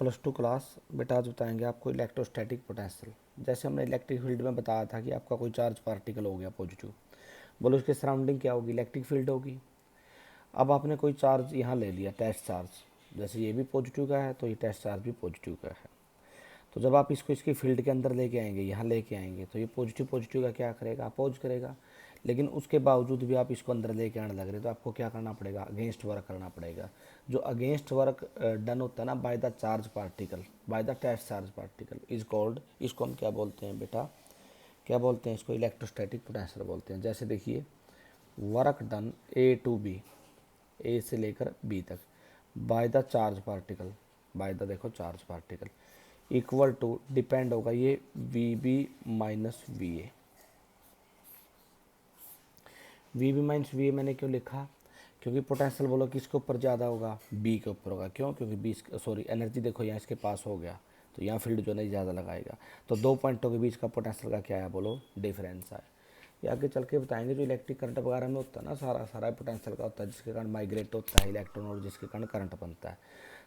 +2 class बेटा आज बताएंगे आपको इलेक्ट्रोस्टैटिक पोटेंशियल। जैसे हमने इलेक्ट्रिक फील्ड में बताया था कि आपका कोई चार्ज पार्टिकल हो गया पॉजिटिव, बोलो उसके सराउंडिंग क्या होगी, इलेक्ट्रिक फील्ड होगी। अब आपने कोई चार्ज यहाँ ले लिया, टेस्ट चार्ज, जैसे ये भी पॉजिटिव का है तो ये टेस्ट चार्ज भी पॉजिटिव का है। तो जब आप इसको इसकी फील्ड के अंदर लेके आएंगे, यहाँ लेके आएंगे, तो ये पॉजिटिव पॉजिटिव का क्या करेगा, अपोज करेगा। लेकिन उसके बावजूद भी आप इसको अंदर लेके आने लग रहे तो आपको क्या करना पड़ेगा, अगेंस्ट वर्क करना पड़ेगा। जो अगेंस्ट वर्क डन होता है ना by the charge particle, by the test charge particle is called, इसको हम क्या बोलते हैं बेटा, क्या बोलते हैं इसको, इलेक्ट्रोस्टैटिक पोटेंशियल बोलते हैं। जैसे देखिए work done A to B, A से लेकर बी तक by the charge particle, by the देखो charge particle equal to, depend होगा ये V B minus V A. V B minus V A मैंने क्यों लिखा, क्योंकि पोटेंशियल बोलो किसके ऊपर ज़्यादा होगा, बी के ऊपर होगा। क्यों, क्योंकि बी सॉरी एनर्जी देखो यहाँ इसके पास हो गया तो यहाँ फील्ड जो नहीं ज़्यादा लगाएगा, तो दो पॉइंटों के बीच का पोटेंशियल का क्या है बोलो, डिफरेंस है। ये आगे चल के बताएंगे। जो इलेक्ट्रिक करंट वगैरह में होता है ना, सारा सारा पोटेंशियल का होता है, जिसके कारण माइग्रेट होता है इलेक्ट्रॉन और जिसके कारण करंट बनता है।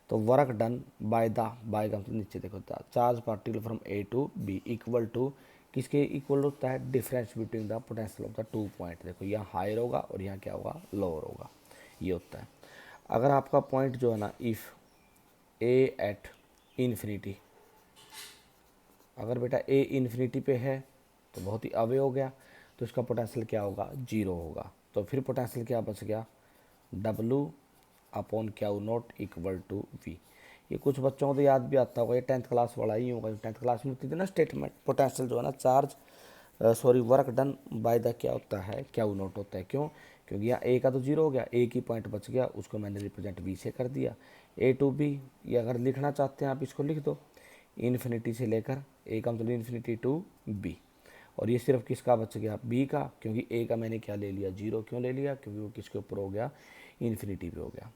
तो work done by the, by का मतलब नीचे देखो, charge particle from A to B equal to, किसके इक्वल होता है, difference between the potential of the 2 point. देखो यहाँ हायर होगा और यहाँ क्या होगा, लोअर होगा, ये होता है। अगर आपका पॉइंट जो है ना, इफ़ ए एट इन्फिनिटी, अगर बेटा ए इन्फिनिटी पे है तो बहुत ही अवे हो गया, तो इसका पोटेंशियल क्या होगा, जीरो होगा। तो फिर पोटेंशियल क्या बच गया, W upon Q not equal to V. ये कुछ बच्चों को तो याद भी आता होगा, ये 10th क्लास वाला ही होगा, 10th क्लास में होती थी ना स्टेटमेंट। पोटेंशियल जो है ना charge sorry work done by the क्या होता है, क्यू नॉट होता है। क्यों, क्योंकि यहाँ ए का तो जीरो हो गया, एक ही पॉइंट बच गया, उसको मैंने रिप्रेजेंट वी से कर दिया। ए टू बी, ये अगर लिखना चाहते हैं आप इसको लिख दो, इन्फिनिटी से लेकर ए का मतलब इन्फिनिटी टू बी। और ये सिर्फ किसका बच गया, बी का, क्योंकि ए का मैंने क्या ले लिया, जीरो। क्यों ले लिया, क्योंकि वो किसके ऊपर हो गया, इन्फिनिटी पे हो गया।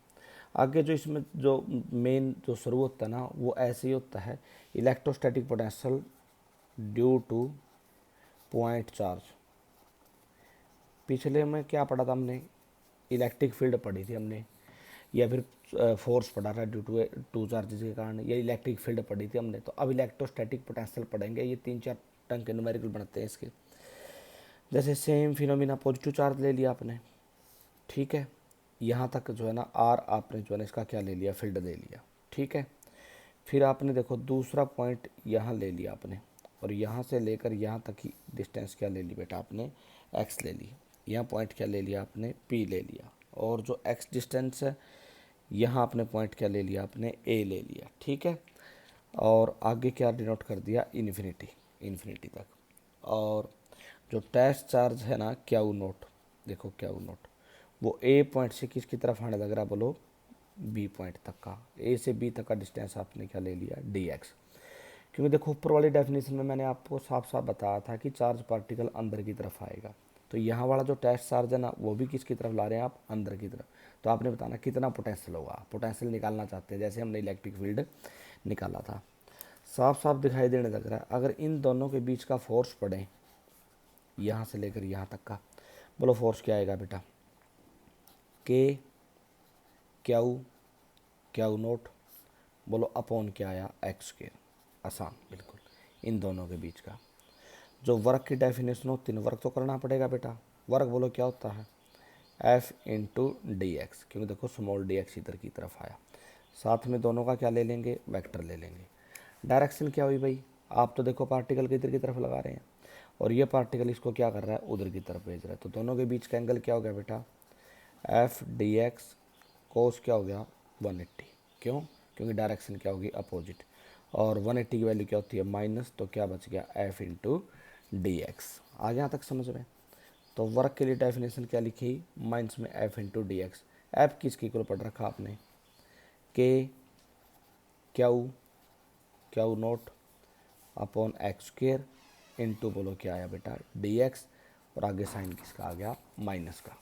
आगे जो इसमें जो मेन जो शुरू होता है ना, वो ऐसे ही होता है, electrostatic potential due two point charge. पिछले में क्या पढ़ा था हमने, इलेक्ट्रिक फील्ड पढ़ी थी हमने, या फिर फोर्स पढ़ा था ड्यू टू टू चार्जेस के कारण, या इलेक्ट्रिक फील्ड पढ़ी थी हमने। तो अब इलेक्ट्रोस्टैटिक पोटेंशियल पढ़ेंगे। ये 3-4 टंग के न्यूमेरिकल बनते हैं इसके। जैसे सेम फिनोमिना, पॉजिटिव चार्ज ले लिया आपने, ठीक है, यहाँ तक जो है ना आर आपने जो है ना इसका क्या ले लिया, फील्ड ले लिया, ठीक है। फिर आपने देखो दूसरा पॉइंट यहाँ ले लिया आपने, और यहाँ से लेकर यहाँ तक की डिस्टेंस क्या ले ली बेटा आपने, एक्स ले ली। यहाँ पॉइंट क्या ले लिया आपने, पी ले लिया। और जो एक्स डिस्टेंस है यहाँ आपने पॉइंट क्या ले लिया आपने, ए ले लिया, ठीक है। और आगे क्या डिनोट कर दिया, इन्फिनिटी, इन्फिनिटी तक। और जो टेस्ट चार्ज है ना क्यू नोट, देखो क्यू नोट वो ए पॉइंट से किसकी तरफ आने लग रहा है बोलो, बी पॉइंट तक का, ए से बी तक का डिस्टेंस आपने क्या ले लिया, डी एक्स। क्योंकि देखो ऊपर वाली डेफिनेशन में मैंने आपको साफ साफ बताया था कि चार्ज पार्टिकल अंदर की तरफ आएगा। तो यहाँ वाला जो टेस्ट चार्ज है ना, वो भी किसकी तरफ ला रहे हैं आप, अंदर की तरफ। तो आपने बताना कितना पोटेंशियल होगा, पोटेंशियल निकालना चाहते हैं, जैसे हमने इलेक्ट्रिक फील्ड निकाला था। साफ साफ दिखाई देने लग रहा है। अगर इन दोनों के बीच का फोर्स पड़े, यहाँ से लेकर यहाँ तक का, बोलो फोर्स क्या आएगा बेटा, के क्यू, क्यू नोट, बोलो अपॉन क्या आया, एक्स स्क्वायर। आसान बिल्कुल। इन दोनों के बीच का जो वर्क की डेफिनेशन होती है, वर्क तो करना पड़ेगा बेटा। वर्क बोलो क्या होता है, एफ इंटू डी एक्स, क्योंकि देखो स्मॉल डी एक्स इधर की तरफ आया, साथ में दोनों का क्या ले लेंगे, वेक्टर ले लेंगे। डायरेक्शन क्या हुई भाई, आप तो देखो पार्टिकल के इधर की तरफ लगा रहे हैं, और ये पार्टिकल इसको क्या कर रहा है, उधर की तरफ भेज रहा है। तो दोनों के बीच का एंगल क्या हो गया बेटा, एफ डी एक्स कोस क्या हो गया, 180। क्यों, क्योंकि डायरेक्शन क्या होगी, अपोजिट। और 180 की वैल्यू क्या होती है, माइनस, तो क्या बच गया, एफ इंटू डी एक्स। आ गया तक समझ में। तो वर्क के लिए डेफिनेशन क्या लिखी, माइनस में F into D x. F किसके इक्वल पढ़ रखा आपने, के Q, Q naught upon x square into बोलो क्या आया बेटा, डी एक्स। और आगे साइन किसका आ गया, माइनस का।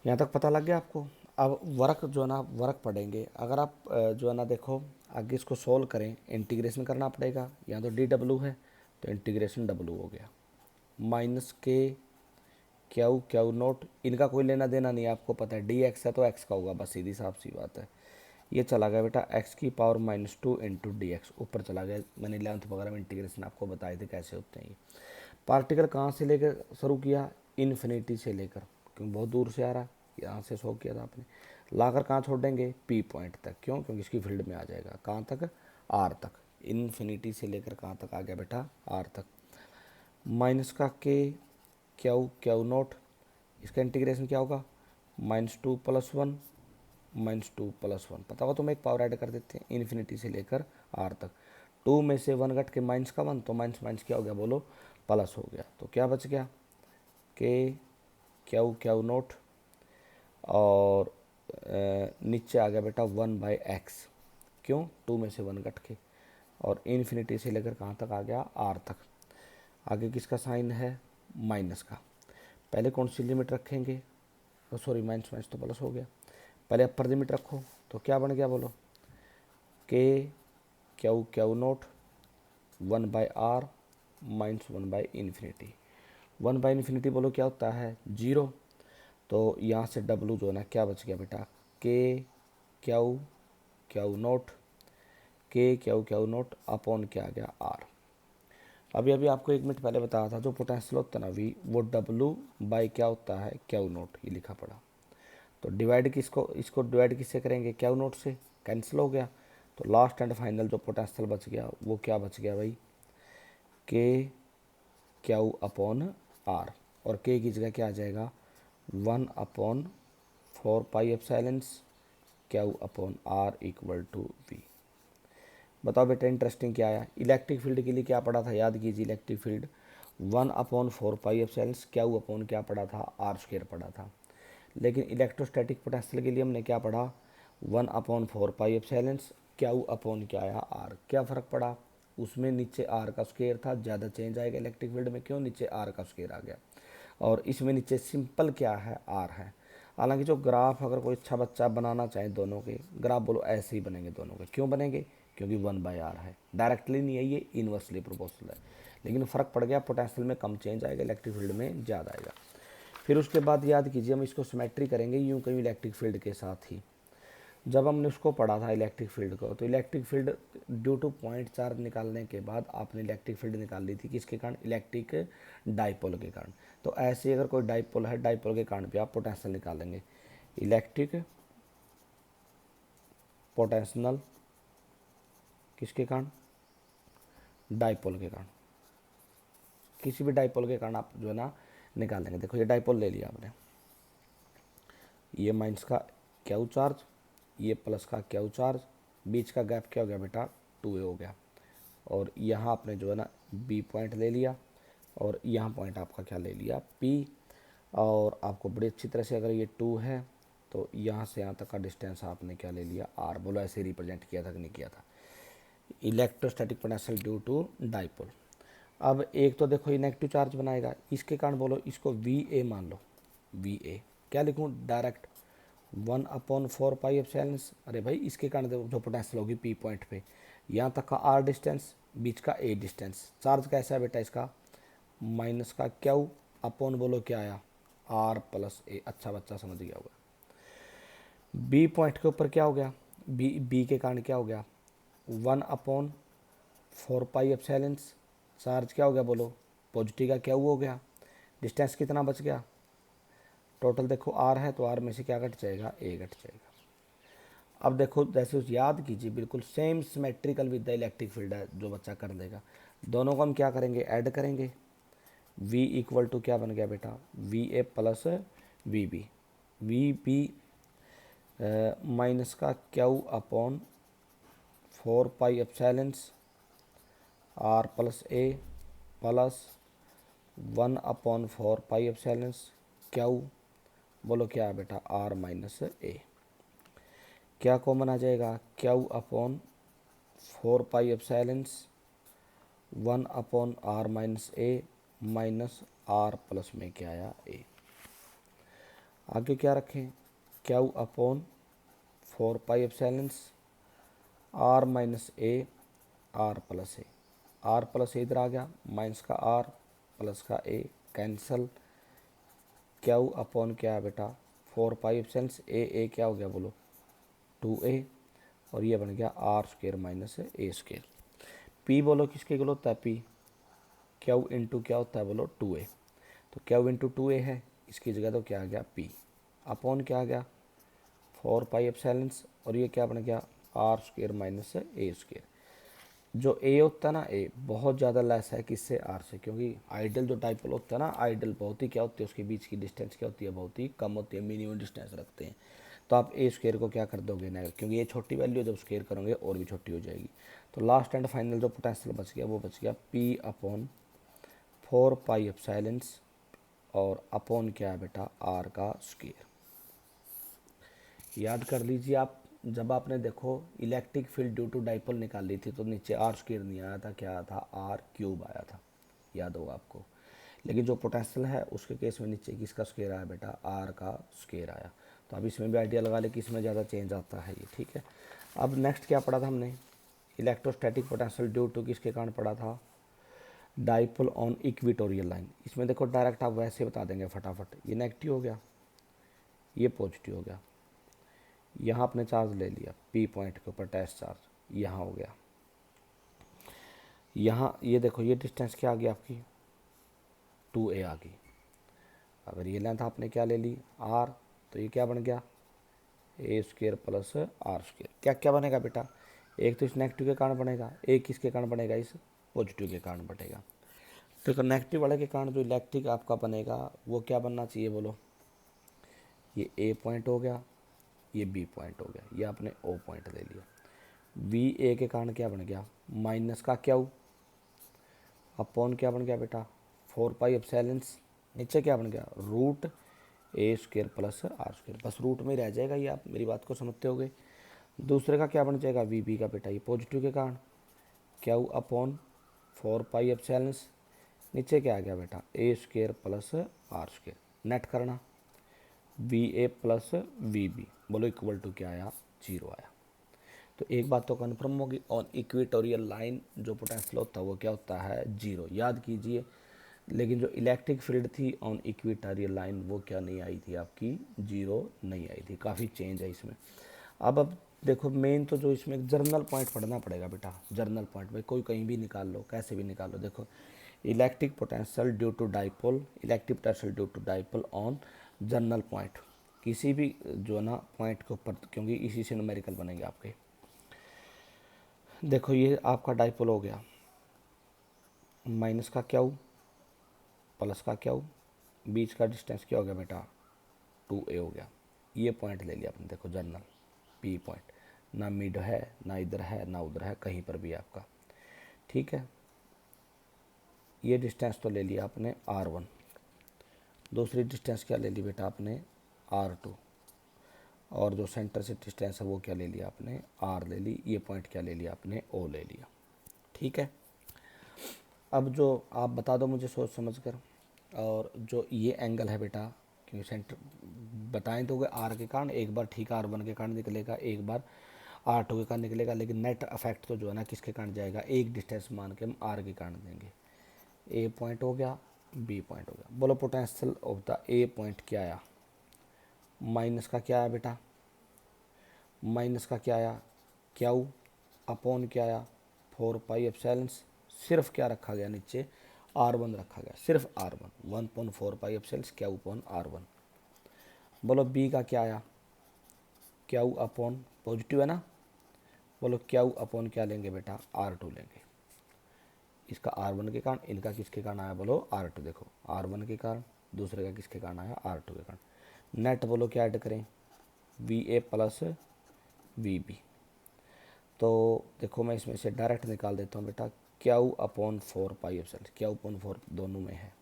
यहाँ तक पता लग गया आपको। अब वर्क जो है ना, वर्क पढ़ेंगे। अगर आप जो है ना देखो आगे इसको सोल्व करें, इंटीग्रेशन करना पड़ेगा। यहाँ तो डी डब्ल्यू है तो इंटीग्रेशन डब्ल्यू हो गया, माइनस के क्यू, क्यू नोट, इनका कोई लेना देना नहीं है, आपको पता है डी एक्स है तो एक्स का होगा, बस सीधी साफ सी बात है। ये चला गया बेटा एक्स की पावर -2 इंटू डी एक्स, ऊपर चला गया। मैंने 11th वगैरह में इंटीग्रेशन आपको बताए थे कैसे होते हैं ये। पार्टिकल कहाँ से लेकर शुरू किया, इन्फिनिटी से लेकर, क्योंकि बहुत दूर से आ रहा है, यहाँ से शो किया था आपने। लाकर कहाँ छोड़ देंगे, पी पॉइंट तक, क्यों, क्योंकि इसकी फील्ड में आ जाएगा कहाँ तक, आर तक। इन्फिनिटी से लेकर कहाँ तक आ गया बेटा, आर तक। माइनस का के क्यू क्यू नोट, इसका इंटीग्रेशन क्या होगा, -2 + 1 -2 + 1, पता होगा तो मैं एक पावर ऐड कर देते हैं, इन्फिनिटी से लेकर आर तक। 2 में से 1 घट के माइनस का 1, तो माइनस माइनस क्या हो गया बोलो, प्लस हो गया। तो क्या बच गया, के क्यू क्यू नोट, और नीचे आ गया बेटा 1/x, क्यों, 2 में से 1 घट के, और इन्फिनिटी से लेकर कहाँ तक आ गया, आर तक। आगे किसका साइन है, माइनस का। पहले कौन सी लिमिट रखेंगे, सॉरी माइनस माइनस तो प्लस हो गया, पहले अपर लिमिट रखो, तो क्या बन गया बोलो, के क्यू क्यू नोट 1/r -1/इन्फिनिटी। 1/इन्फिनिटी बोलो क्या होता है, 0। तो यहाँ से डब्लू जो है ना क्या बच गया बेटा, के क्यू क्यू नोट, के क्यू क्यू नोट अपॉन क्या आ गया, आर। अभी अभी आपको 1 मिनट पहले बताया था जो पोटेंशियल होता है ना वी, वो डब्लू बाई क्या होता है, क्यू नोट, ये लिखा पड़ा। तो डिवाइड किसको, इसको डिवाइड किससे करेंगे, क्यू नोट से, कैंसिल हो गया। तो लास्ट एंड फाइनल जो पोटेंशियल बच गया वो क्या बच गया भाई, के क्यू अपॉन आर, और के की जगह क्या आ जाएगा, 1/4πε Q upon R equal to V. बताओ बेटा इंटरेस्टिंग क्या आया, इलेक्ट्रिक फील्ड के लिए क्या पढ़ा था, याद कीजिए, इलेक्ट्रिक फील्ड 1/4πε क्यू अपॉन क्या पढ़ा था, r² पढ़ा था। लेकिन इलेक्ट्रोस्टैटिक पोटेंशियल के लिए हमने क्या पढ़ा, 1/4πε क्यू अपॉन क्या आया, आर। क्या फ़र्क पड़ा, उसमें नीचे आर का स्क्वायर था, ज़्यादा चेंज आएगा इलेक्ट्रिक फील्ड में, क्यों, नीचे आर का स्क्वायर आ गया, और इसमें नीचे सिंपल क्या है, आर है। हालांकि जो ग्राफ अगर कोई अच्छा बच्चा बनाना चाहे दोनों के ग्राफ बोलो ऐसे ही बनेंगे दोनों के, क्यों बनेंगे, क्योंकि 1/r है, डायरेक्टली नहीं है ये, इन्वर्सली प्रोपोर्शनल है। लेकिन फ़र्क पड़ गया, पोटेंशियल में कम चेंज आएगा, इलेक्ट्रिक फील्ड में ज़्यादा आएगा। फिर उसके बाद याद कीजिए हम इसको सिमेट्री करेंगे यूं कहीं इलेक्ट्रिक फील्ड के साथ ही। जब हमने उसको पढ़ा था इलेक्ट्रिक फील्ड को, तो electric field due two point charge निकालने के बाद आपने इलेक्ट्रिक फील्ड निकाल ली थी किसके कारण, इलेक्ट्रिक डाइपोल के कारण। तो ऐसे अगर कोई डाइपोल है, डाइपोल के कारण भी आप पोटेंशियल निकालेंगे, इलेक्ट्रिक पोटेंशियल किसके कारण, डाइपोल के कारण, किसी भी डाइपोल के कारण आप जो है ना निकालेंगे। देखो ये डाइपोल ले लिया आपने, ये माइनस का क्यू चार्ज, ये प्लस का क्यू चार्ज, बीच का गैप क्या हो गया बेटा, 2a हो गया, और यहाँ आपने जो है ना बी पॉइंट ले लिया, और यहाँ पॉइंट आपका क्या ले लिया, पी। और आपको बड़ी अच्छी तरह से अगर ये 2 है तो यहाँ से यहाँ तक का डिस्टेंस आपने क्या ले लिया, आर। बोलो ऐसे रिप्रेजेंट किया था कि नहीं किया था, electrostatic potential due to dipole. अब एक तो देखो ये नेगेटिव चार्ज बनाएगा, इसके कारण बोलो इसको वी ए मान लो, वी ए क्या लिखूँ डायरेक्ट, 1/4πε, अरे भाई इसके कारण जो पोटेंशियल होगी पी पॉइंट पे, यहाँ तक का आर डिस्टेंस, बीच का ए डिस्टेंस। चार्ज कैसा है बेटा इसका, माइनस का क्यू अपॉन बोलो क्या आया, आर प्लस ए। अच्छा बच्चा समझ गया होगा। बी पॉइंट के ऊपर क्या हो गया, बी के कारण क्या हो गया, 1/4πε, चार्ज क्या हो गया बोलो, पॉजिटिव का क्या हो गया, डिस्टेंस कितना बच गया, टोटल देखो आर है तो आर में से क्या घट जाएगा, ए घट जाएगा। अब देखो जैसे उस याद कीजिए बिल्कुल same symmetrical with the electric field है, जो बच्चा कर लेगा। दोनों को हम क्या करेंगे, ऐड करेंगे, v इक्वल टू क्या बन गया बेटा, V A plus V B, V B minus का Q upon 4πε R plus A plus 1/4πε Q, बोलो क्या है बेटा, आर माइनस ए। क्या कॉमन आ जाएगा, Q upon 4πε 1/r minus A minus R plus में क्या आया, ए। आगे क्या रखें, Q upon 4πε R minus A R plus A, R plus A इधर आ गया, माइनस का आर प्लस का ए कैंसल, क्यू अपॉन क्या है बेटा 4πε, ए क्या हो गया बोलो 2a, और ये बन गया R square minus A square. P बोलो किसके इक्वल होता है, पी क्यू इंटू क्या होता है बोलो 2a। तो क्यू इंटू 2a है, इसकी जगह तो क्या आ गया पी अपॉन क्या आ गया 4 पाई एप्सिलॉन, और ये क्या बन गया R square minus A square. जो ए होता है ना, ए बहुत ज़्यादा लेस है किससे, आर से, क्योंकि आइडल जो डाइपोल होता है ना, आइडल बहुत ही क्या होती है, उसके बीच की डिस्टेंस क्या होती है, बहुत ही कम होती है, मिनिमम डिस्टेंस रखते हैं। तो आप ए स्क्वायर को क्या कर दोगे ना, क्योंकि ये छोटी वैल्यू जब स्क्वायर करोगे और भी छोटी हो जाएगी। तो लास्ट एंड फाइनल जो पोटेंशियल बच गया वो बच गया पी अपॉन 4 पाई एप्सिलॉन और अपॉन क्या है बेटा आर का स्क्वायर। याद कर लीजिए आप, जब आपने देखो electric field due to dipole निकाल ली थी तो नीचे आर स्क्वायर नहीं आया था, क्या आया था आर क्यूब आया था, याद होगा आपको। लेकिन जो पोटेंशियल है उसके केस में नीचे किसका स्क्वायर आया बेटा, आर का स्क्वायर आया। तो अब इसमें भी आइडिया लगा ले कि इसमें ज़्यादा चेंज आता है ये, ठीक है। अब नेक्स्ट क्या पढ़ा था हमने, इलेक्ट्रोस्टैटिक पोटेंशियल ड्यू टू किसके कारण पढ़ा था, डाइपोल ऑन इक्वेटोरियल लाइन। इसमें देखो डायरेक्ट आप वैसे बता देंगे फटाफट, ये नेगेटिव हो गया, ये पॉजिटिव हो गया, यहाँ आपने चार्ज ले लिया पी पॉइंट के ऊपर टेस्ट चार्ज, यहाँ हो गया, यहाँ ये देखो ये डिस्टेंस क्या आ गई आपकी 2a आ गई। अगर ये लेंथ आपने क्या ले ली r, तो ये क्या बन गया ए स्क्वायर प्लस आर स्क्वायर। क्या क्या बनेगा बेटा, एक तो इस नेगेटिव के कारण बनेगा, एक किसके कारण बनेगा, इस पॉजिटिव के कारण बनेगा। तो नेगेटिव वाले के कारण जो इलेक्ट्रिक आपका बनेगा वो क्या बनना चाहिए बोलो, ये ए पॉइंट हो गया, ये बी पॉइंट हो गया, ये आपने ओ पॉइंट ले लिया। वी ए के कारण क्या बन गया माइनस का क्यू अपॉन क्या बन गया बेटा 4 पाई एप्सिलॉन, नीचे क्या बन गया root A square plus R square, बस रूट में रह जाएगा ये, आप मेरी बात को समझते होगे। दूसरे का क्या बन जाएगा वी बी का बेटा, ये पॉजिटिव के कारण क्यू अपॉन 4 पाई एप्सिलॉन, नीचे क्या आ गया बेटा A square plus R square, net करना V A plus V B, बोलो इक्वल टू क्या आया 0 आया। तो एक बात तो कन्फर्म होगी, ऑन इक्वेटोरियल लाइन जो पोटेंशियल होता है वो क्या होता है 0, याद कीजिए। लेकिन जो इलेक्ट्रिक फील्ड थी ऑन इक्वेटोरियल लाइन वो क्या नहीं आई थी आपकी 0 नहीं आई थी, काफ़ी चेंज है इसमें। अब देखो मेन तो जो इसमें जर्नल पॉइंट पढ़ना पड़ेगा बेटा, जर्नल पॉइंट भाई कोई कहीं भी निकाल लो, कैसे भी निकाल लो। देखो electric potential due to dipole, electric potential due to dipole on general point, किसी भी जो है ना पॉइंट के ऊपर, क्योंकि इसी से न्यूमेरिकल बनेंगे आपके। देखो ये आपका डाइपोल हो गया, माइनस का क्यू प्लस का क्यू, बीच का डिस्टेंस क्या हो गया बेटा 2a हो गया, ये पॉइंट ले लिया आपने, देखो जर्नल पी पॉइंट, ना मिड है ना इधर है ना उधर है, कहीं पर भी आपका, ठीक है। ये डिस्टेंस तो ले लिया आपने r1, दूसरी डिस्टेंस क्या ले ली बेटा आपने r2, और जो सेंटर से डिस्टेंस है वो क्या ले लिया आपने r ले ली, ये पॉइंट क्या ले लिया आपने o ले लिया, ठीक है। अब जो आप बता दो मुझे सोच समझ कर, और जो ये एंगल है बेटा, क्योंकि सेंटर बताएं तो आर के कारण एक बार ठीक r1 के कारण निकलेगा, एक बार r2 के कारण निकलेगा, लेकिन नेट अफेक्ट तो जो है ना किसके कारण जाएगा, एक डिस्टेंस मान के हम r के कारण देंगे। ए पॉइंट हो गया, बी पॉइंट हो गया, बोलो potential of the A point क्या आया, माइनस का क्या आया बेटा, माइनस का क्या आया क्यू अपॉन क्या आया 4 पाई एप्सिलॉन, सिर्फ क्या रखा गया नीचे r1 रखा गया, सिर्फ r1 1/4 pi epsilon Q upon r1। बोलो बी का क्या आया क्यू अपॉन पॉजिटिव है ना, बोलो क्यू अपॉन क्या लेंगे बेटा r2 लेंगे, इसका r1 के कारण, इनका किसके कारण आया बोलो r2, देखो r1 के कारण, दूसरे का किसके कारण आया r2 के कारण। नेट बोलो क्या ऐड करें V A plus V B, तो देखो मैं इसमें से डायरेक्ट निकाल देता हूँ बेटा Q upon 4 pi epsilon, Q upon 4 दोनों में है,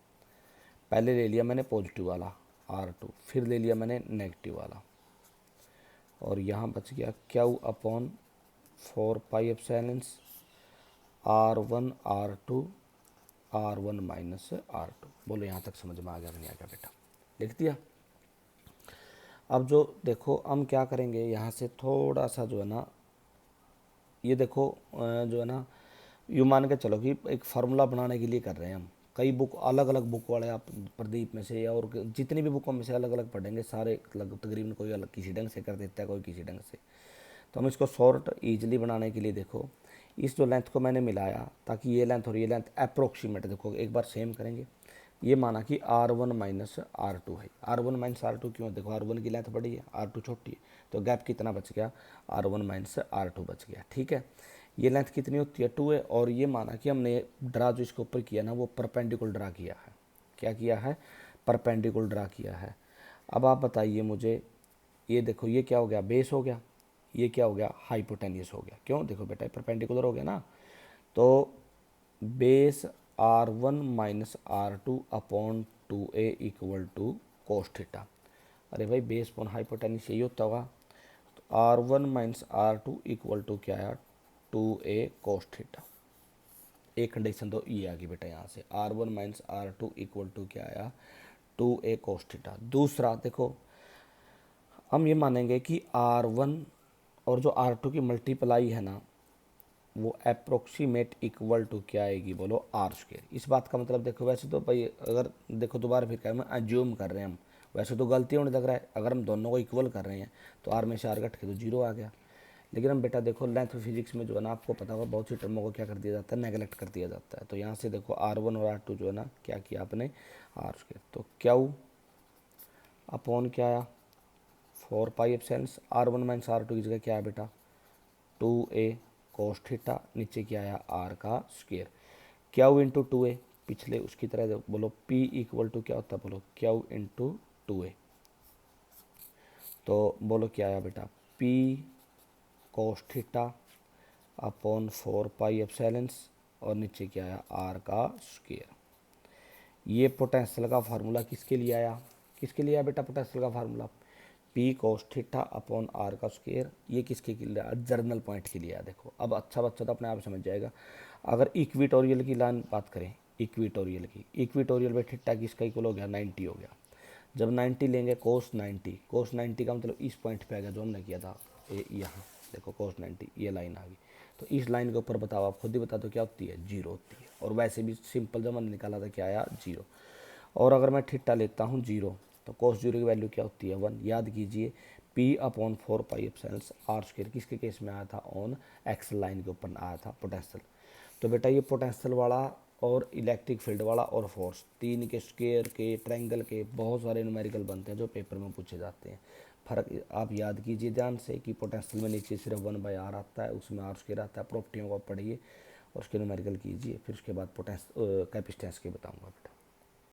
पहले ले लिया मैंने पॉजिटिव वाला r2, फिर ले लिया मैंने नेगेटिव वाला, और यहाँ बच गया Q upon 4 pi epsilon r1 r2 r1 minus r2। बोलो यहाँ तक समझ में आ गया नहीं आ गया बेटा, लिख दिया। अब जो देखो हम क्या करेंगे यहाँ से थोड़ा सा जो है ना, ये देखो जो है ना यूँ मान के चलो कि एक फार्मूला बनाने के लिए कर रहे हैं हम, कई बुक अलग अलग बुक वाले आप प्रदीप में से या और जितनी भी बुकों में से अलग अलग पढ़ेंगे सारे, अलग तकरीबन कोई अलग किसी ढंग से कर देता है कोई किसी ढंग से। तो हम इसको शॉर्ट ईजिली बनाने के लिए देखो इस जो लेंथ को मैंने मिलाया ताकि ये लेंथ और ये लेंथ अप्रोक्सीमेट, देखो एक बार सेम करेंगे। ये माना कि R1 माइनस R2 है। R1 माइनस R2 क्यों? देखो R1 की लेंथ बड़ी है, R2 छोटी है, तो गैप कितना बच गया? R1 माइनस R2 बच गया। ठीक है, ये लेंथ कितनी होती है? 2 है। और ये माना कि हमने ड्रा जो इसके ऊपर किया ना वो परपेंडिकुलर ड्रा किया है। क्या किया है? परपेंडिकुलर ड्रा किया है। अब आप बताइए मुझे, ये देखो ये क्या हो गया? बेस हो गया। ये क्या हो गया? हाइपोटेन्यूस हो गया। क्यों? देखो बेटा परपेंडिकुलर हो गया ना, तो base R1 minus R2 upon 2a equal to cos theta. अरे भाई बेस अपॉन हाइपोटेन्यूस यही होता होगा। तो R1 minus R2 equal to क्या आया? 2a cos theta. एक कंडीशन तो ये आ गई बेटा यहाँ से, R1 minus R2 equal to क्या आया? 2a cos theta. दूसरा देखो, हम ये मानेंगे कि R1 और जो R2 की मल्टीप्लाई है ना वो अप्रोक्सीमेट इक्वल टू क्या आएगी? बोलो R²। इस बात का मतलब देखो, वैसे तो भाई अगर देखो दोबारा फिर क्या है, अज्यूम कर रहे हैं हम, वैसे तो गलती होने लग रहा है। अगर हम दोनों को इक्वल कर रहे हैं तो R में से R घट के तो 0 आ गया। लेकिन हम बेटा देखो लेंथ फिजिक्स में जो है ना, आपको पता होगा बहुत सी टर्मों को क्या कर दिया जाता है? नेगलेक्ट कर दिया जाता है। तो यहाँ से देखो R1 और R2 जो है ना क्या किया आपने? R²। तो क्यू अपॉन क्या आया? 4π/, R1 माइनस R2 की जगह क्या है बेटा? 2a कोस थीटा, नीचे क्या आया? R का स्क्वायर। क्यू इंटू 2a, पिछले उसकी तरह बोलो P इक्वल टू क्या होता है? बोलो क्यू इंटू 2a। तो बोलो क्या आया बेटा? P कोस थीटा अपॉन 4π/, और नीचे क्या आया? R का स्क्वायर। ये पोटेंशियल का फार्मूला किसके लिए आया? किसके लिए आया बेटा पोटेंशियल का formula? P cos theta upon R का स्क्वायर। ये किसके लिए आया? जर्नल पॉइंट के लिए आया। देखो अब अच्छा बच्चा तो अपने आप समझ जाएगा। अगर इक्विटोरियल की लाइन बात करें, इक्विटोरियल की, इक्विटोरियल में थीटा किसका इक्वल हो गया? 90 हो गया। जब 90 लेंगे कोस 90, कोस 90 का मतलब इस पॉइंट पे आ गया जो हमने किया था यहाँ। देखो कोस 90 ये लाइन आ गई। तो इस लाइन के ऊपर बताओ, आप खुद ही बता दो क्या होती है? 0 होती है। और वैसे भी सिंपल जब मैंने निकाला था क्या आया? 0। और अगर मैं थीटा लेता हूँ 0 तो कोस 0 की वैल्यू क्या होती है? 1। याद कीजिए P अपॉन 4π/, R² किसके केस में आया था? ऑन एक्सल लाइन के ऊपर आया था पोटेंशियल। तो बेटा ये पोटेंशियल वाला और इलेक्ट्रिक फील्ड वाला और फोर्स, तीन के स्क्वायर के ट्रायंगल के बहुत सारे न्यूमेरिकल बनते हैं जो पेपर में पूछे जाते हैं। फर्क आप याद कीजिए ध्यान से कि पोटेंशियल में नीचे सिर्फ 1/r आता है, उसमें R² आता है। प्रॉपर्टियों को पढ़िए और उसके न्यूमेरिकल कीजिए, फिर उसके बाद कैपेसिटेंस के बताऊंगा बेटा।